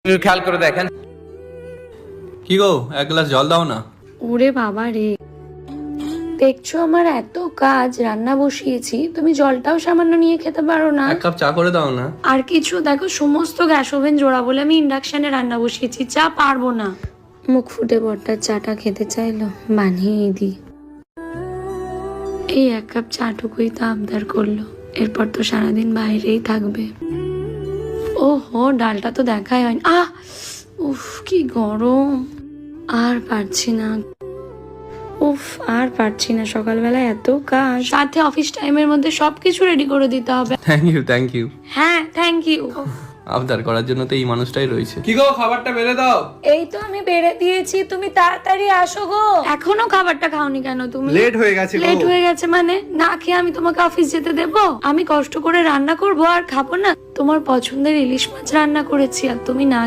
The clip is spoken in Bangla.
খেয়াল করে দেখেন। কি গো, এক গ্লাস জল দাও না। ওরে বাবা রে, দেখছো আমার এত কাজ, রান্না বসিয়েছি, তুমি জলটাও সামান্য নিয়ে খেতে পারো না? এক কাপ চা করে দাও না। আর কিছু দেখো, সমস্ত গ্যাস ওভেন জোড়া বলে আমি ইন্ডাকশনে রান্না বসিয়েছি, চা পারবো না। মুখ ফুটে বড়টার চাটা খেতে চাইলো, বানিয়ে দিই। এই এক কাপ চাটুকুই তো আবদার করলো, এরপর তো সারাদিন বাইরেই থাকবে। ওহো, ডালটা তো দেখাই হয়নি। উফ কি গরম, আর পারছি না। আর পারছি না, সকালবেলা এত কাজ, সাথে অফিস টাইমের মধ্যে সবকিছু রেডি করে দিতে হবে। Thank you. হ্যাঁ থ্যাংক ইউ। আবদার করার জন্য তো এই মানুষটাই রয়েছে। কি গো, খাবারটা বেড়ে দাও। এই তো আমি বেড়ে দিয়েছি, তুমি তাড়াতাড়ি আসো গো। এখনো খাবারটা খাওনি কেন তুমি? লেট হয়ে গেছে গো। লেট হয়ে গেছে মানে? না খেয়ে আমি তোমাকে অফিস যেতে দেবো? আমি কষ্ট করে রান্না করবো আর খাবো না? তোমার পছন্দের ইলিশ মাছ রান্না করেছি আর তুমি না